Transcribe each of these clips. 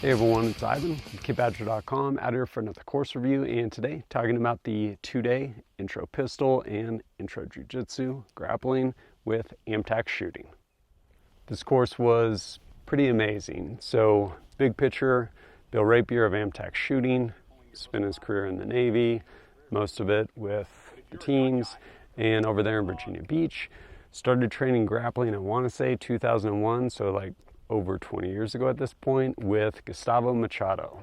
Hey everyone, it's Ivan from KidBadger.com, out here for another course review, and today talking about the 2-day intro pistol and intro jiu-jitsu grappling with AMTAC Shooting. This course was pretty amazing. So big picture, Bill Rapier of AMTAC Shooting, spent his career in the Navy, most of it with the teams, and over there in Virginia Beach. Started training grappling, I want to say 2001, so like over 20 years ago at this point, with Gustavo Machado.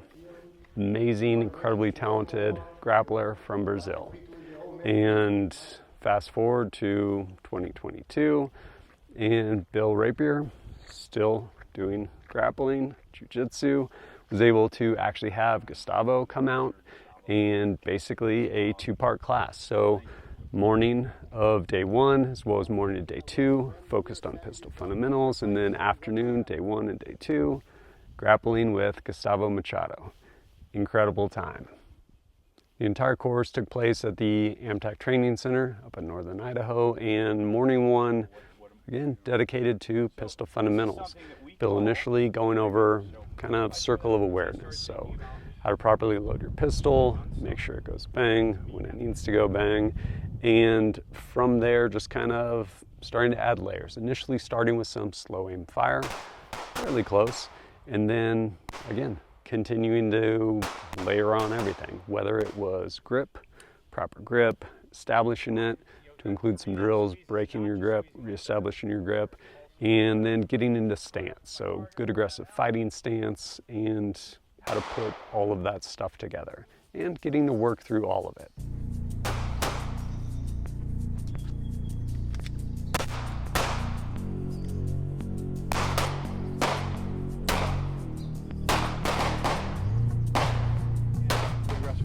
Amazing, incredibly talented grappler from Brazil. And fast forward to 2022, and Bill Rapier, still doing grappling, jiu-jitsu, was able to actually have Gustavo come out and basically a two-part class. So morning of day one as well as morning of day two, focused on pistol fundamentals, and then afternoon, day one and day two, grappling with Gustavo Machado. Incredible time. The entire course took place at the AMTAC Training Center up in northern Idaho, and morning one, again, dedicated to pistol fundamentals. Bill initially going over kind of circle of awareness. So how to properly load your pistol, make sure it goes bang when it needs to go bang. And from there, just kind of starting to add layers. Initially starting with some slow aim fire, fairly close. And then, again, continuing to layer on everything, whether it was grip, proper grip, establishing it, to include some drills, breaking your grip, reestablishing your grip, and then getting into stance. So good aggressive fighting stance and how to put all of that stuff together and getting to work through all of it.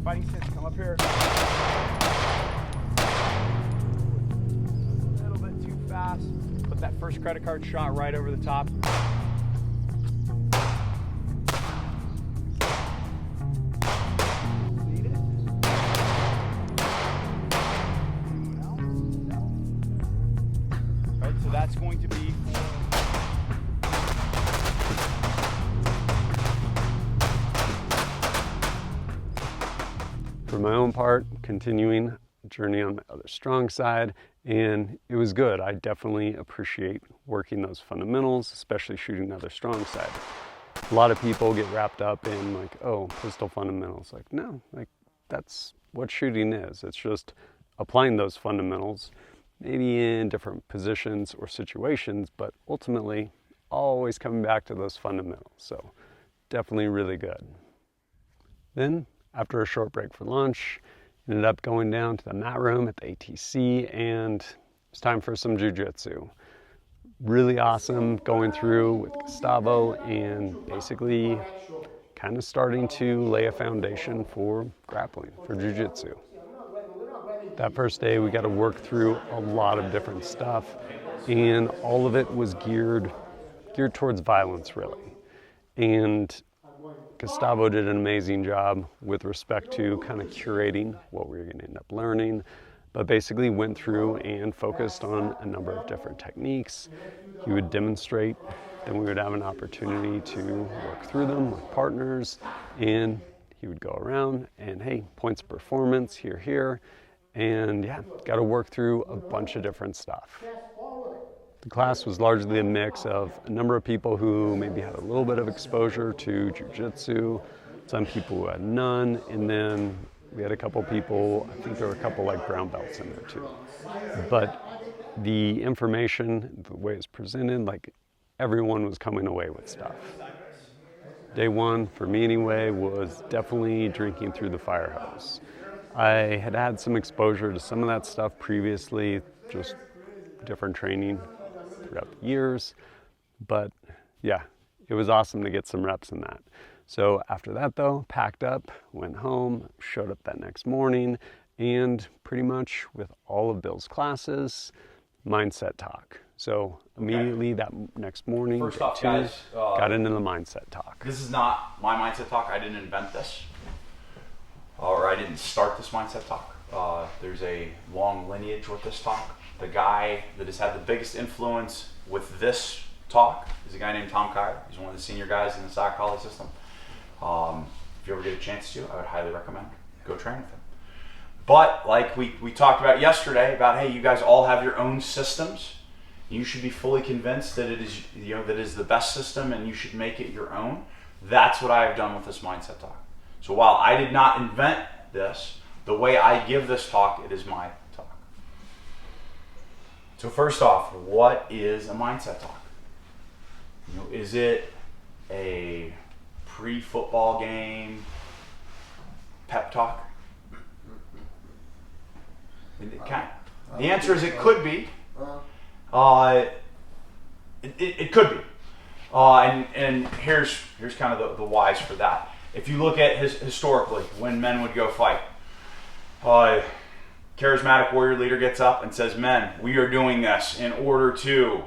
Fighting stance, come up here. A little bit too fast. Put that first credit card shot right over the top. Lead it. Right, so that's going to be for For my own part, continuing journey on my other strong side, and it was good. I definitely appreciate working those fundamentals, especially shooting the other strong side. A lot of people get wrapped up in like, oh, pistol fundamentals. Like, no, like that's what shooting is. It's just applying those fundamentals, maybe in different positions or situations, but ultimately always coming back to those fundamentals. So definitely really good. Then after a short break for lunch, ended up going down to the mat room at the ATC, and it's time for some jiu-jitsu. Really awesome going through with Gustavo and basically kind of starting to lay a foundation for grappling, for jiu-jitsu. That first day we got to work through a lot of different stuff, and all of it was geared towards violence really. And Gustavo did an amazing job with respect to kind of curating what we were going to end up learning, but basically went through and focused on a number of different techniques. He would demonstrate, then we would have an opportunity to work through them with partners, and he would go around and, hey, points of performance, here, and yeah, got to work through a bunch of different stuff. The class was largely a mix of a number of people who maybe had a little bit of exposure to jiu-jitsu, some people who had none, and then we had a couple people, I think there were a couple like brown belts in there too. But the information, the way it's presented, like everyone was coming away with stuff. Day one, for me anyway, was definitely drinking through the fire hose. I had had some exposure to some of that stuff previously, just different training throughout the years, but yeah, it was awesome to get some reps in that. So after that though, packed up, went home, showed up that next morning, and pretty much with all of Bill's classes, mindset talk. So immediately that next morning, First off, two, guys, got into the mindset talk. This is not my mindset talk. I didn't invent this, or I didn't start this mindset talk. There's a long lineage with this talk. The guy that has had the biggest influence with this talk is a guy named Tom Kyer. He's one of the senior guys in the Stock College system. If you ever get a chance to, I would highly recommend go train with him. But like we talked about yesterday, about hey, you guys all have your own systems. You should be fully convinced that it is, you know, that it is the best system, and you should make it your own. That's what I have done with this mindset talk. So while I did not invent this, the way I give this talk, it is my talk. So first off, what is a mindset talk? You know, is it a pre-football game pep talk? The answer is it could be. It could be. And here's kind of the whys for that. If you look at historically, when men would go fight, charismatic warrior leader gets up and says, "Men, we are doing this in order to."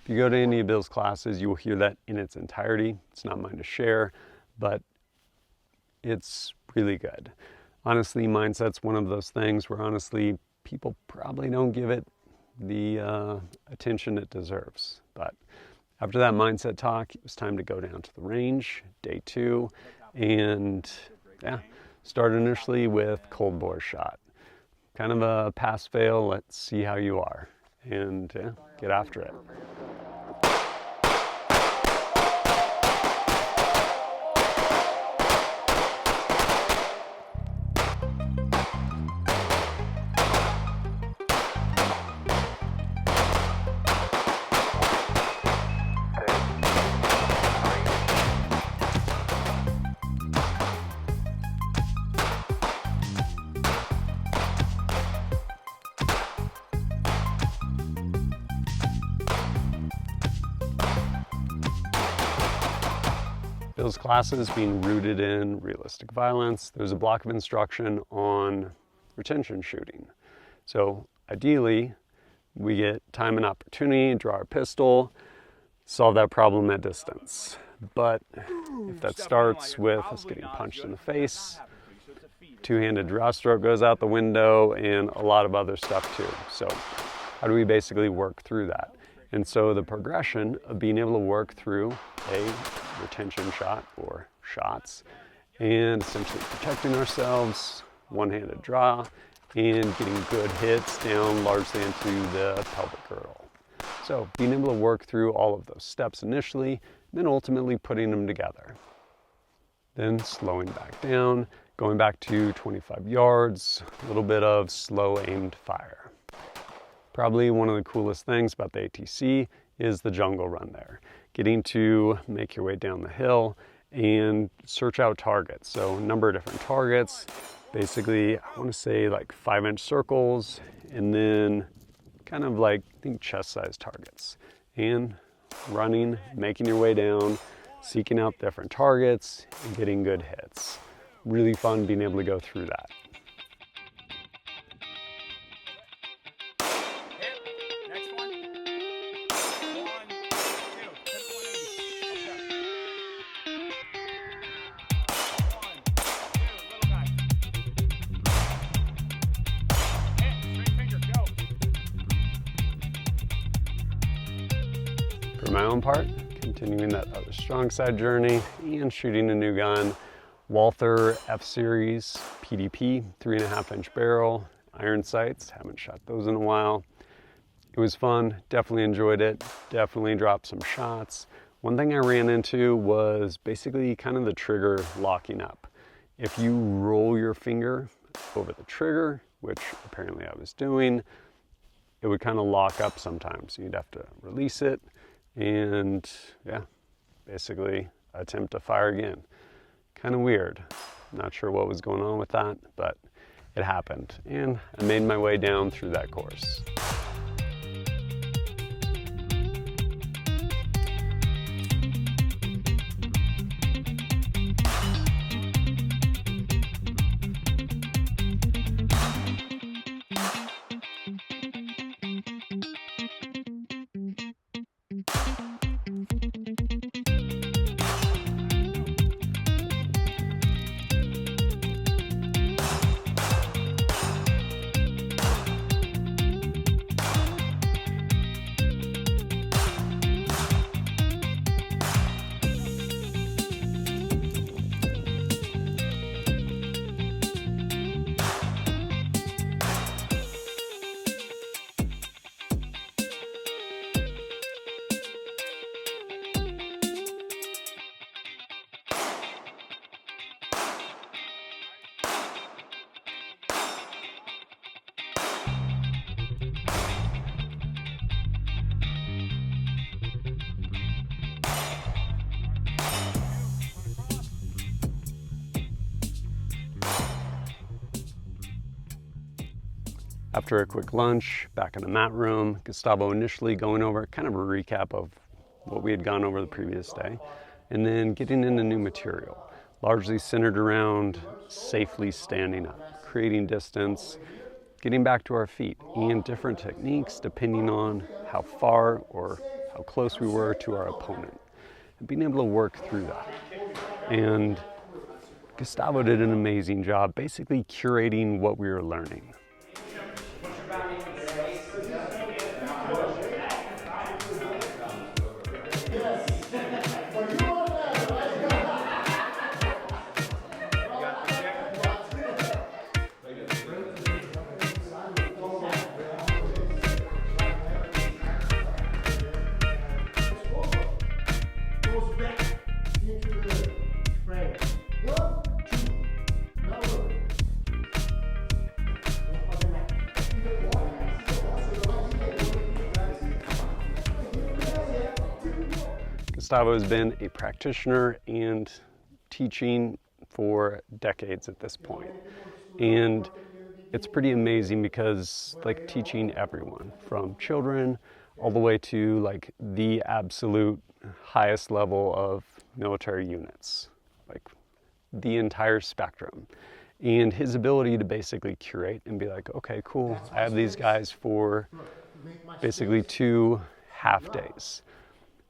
If you go to any of Bill's classes, you will hear that in its entirety. It's not mine to share, but it's really good. Honestly, mindset's one of those things where honestly, people probably don't give it the attention it deserves. But after that mindset talk, it was time to go down to the range, day 2, and yeah, start initially with cold bore shot. Kind of a pass-fail, let's see how you are, and yeah, get after it. Bill's classes being rooted in realistic violence. There's a block of instruction on retention shooting. So ideally, we get time and opportunity, draw our pistol, solve that problem at distance. But if that starts with us getting punched in the face, two-handed draw stroke goes out the window, and a lot of other stuff too. So how do we basically work through that? And so the progression of being able to work through a retention shot or shots and essentially protecting ourselves, one-handed draw, and getting good hits down largely into the pelvic girdle. So being able to work through all of those steps initially, then ultimately putting them together. Then slowing back down, going back to 25 yards, a little bit of slow aimed fire. Probably one of the coolest things about the ATC is the jungle run there. Getting to make your way down the hill and search out targets. So a number of different targets, basically I want to say like 5-inch circles, and then kind of like, I think, chest-sized targets. And running, making your way down, seeking out different targets, and getting good hits. Really fun being able to go through that. For my own part, continuing that other strong side journey and shooting a new gun, Walther F-Series PDP, 3.5-inch barrel, iron sights, haven't shot those in a while. It was fun, definitely enjoyed it, definitely dropped some shots. One thing I ran into was basically kind of the trigger locking up. If you roll your finger over the trigger, which apparently I was doing, it would kind of lock up sometimes. You'd have to release it and yeah, basically attempt to fire again. Kind of weird. Not sure what was going on with that, but it happened. And I made my way down through that course. After a quick lunch, back in the mat room, Gustavo initially going over kind of a recap of what we had gone over the previous day, and then getting into new material, largely centered around safely standing up, creating distance, getting back to our feet, and different techniques depending on how far or how close we were to our opponent, and being able to work through that. And Gustavo did an amazing job basically curating what we were learning. Gustavo has been a practitioner and teaching for decades at this point. And it's pretty amazing because like teaching everyone from children all the way to like the absolute highest level of military units, like the entire spectrum. And his ability to basically curate and be like, okay, cool, I have these guys for basically 2 half days.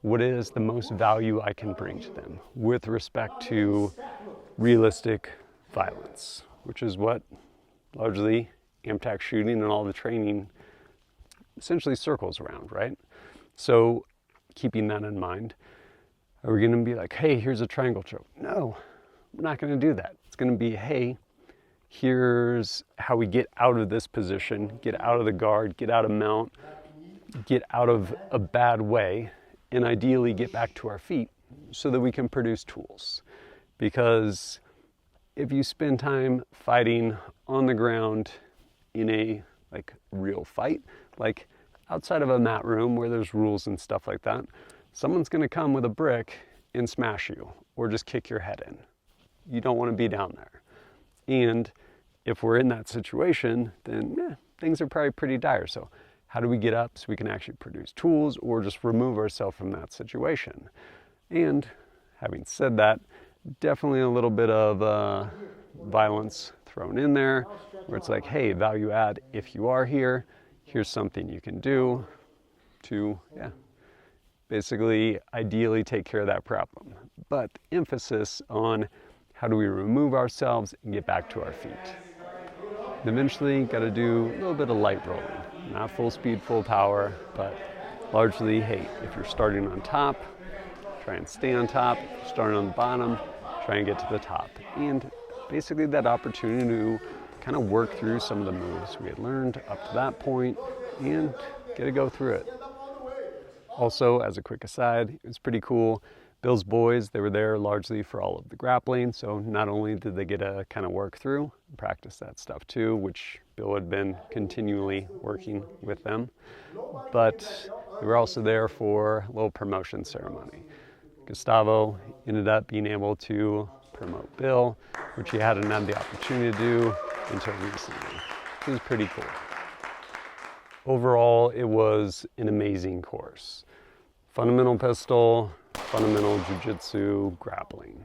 What is the most value I can bring to them with respect to realistic violence, which is what largely AMTAC shooting and all the training essentially circles around, right? So keeping that in mind, are we gonna be like, hey, here's a triangle choke? No, we're not gonna do that. It's gonna be, hey, here's how we get out of this position, get out of the guard, get out of mount, get out of a bad way, and ideally get back to our feet so that we can produce tools. Because if you spend time fighting on the ground in a like real fight, like outside of a mat room where there's rules and stuff like that, someone's gonna come with a brick and smash you or just kick your head in. You don't wanna be down there. And if we're in that situation, then things are probably pretty dire. So how do we get up so we can actually produce tools or just remove ourselves from that situation? And having said that, definitely a little bit of violence thrown in there where it's like, hey, value add, if you are here, here's something you can do to, basically ideally take care of that problem. But emphasis on how do we remove ourselves and get back to our feet. And eventually got to do a little bit of light rolling. Not full speed, full power, but largely, hey, if you're starting on top, try and stay on top. If you're starting on the bottom, try and get to the top. And basically that opportunity to kind of work through some of the moves we had learned up to that point and get to go through it. Also, as a quick aside, it was pretty cool. Bill's boys, they were there largely for all of the grappling, so not only did they get to kind of work through and practice that stuff too, which Bill had been continually working with them, but they were also there for a little promotion ceremony. Gustavo ended up being able to promote Bill, which he hadn't had the opportunity to do until recently, which was pretty cool. Overall, it was an amazing course. Fundamental pistol, fundamental jiu-jitsu, grappling,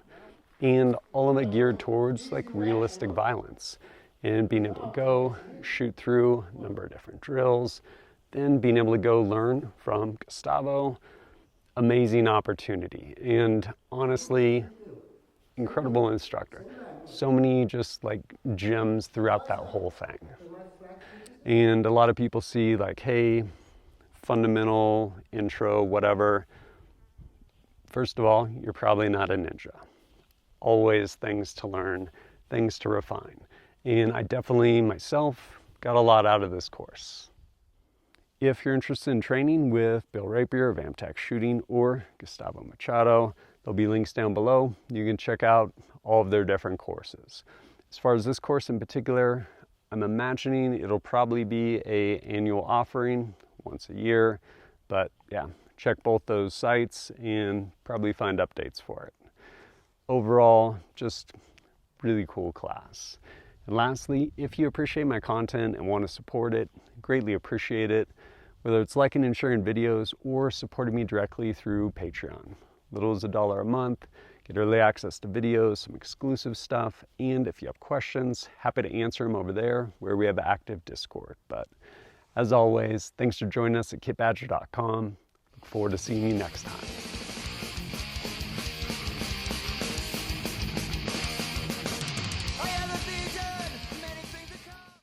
and all of it geared towards like realistic violence and being able to go shoot through a number of different drills, then being able to go learn from Gustavo. Amazing opportunity, and honestly, incredible instructor. So many just like gems throughout that whole thing. And a lot of people see like, hey, fundamental, intro, whatever. First of all, you're probably not a ninja. Always things to learn, things to refine. And I definitely, myself, got a lot out of this course. If you're interested in training with Bill Rapier of AMTAC Shooting or Gustavo Machado, there'll be links down below. You can check out all of their different courses. As far as this course in particular, I'm imagining it'll probably be an annual offering once a year, but yeah, check both those sites and probably find updates for it. Overall, just really cool class. And lastly, if you appreciate my content and want to support it, greatly appreciate it, whether it's liking and sharing videos or supporting me directly through Patreon. Little as $1 a month, get early access to videos, some exclusive stuff, and if you have questions, happy to answer them over there where we have active Discord. But as always, thanks for joining us at kitbadger.com. Look forward to seeing you next time.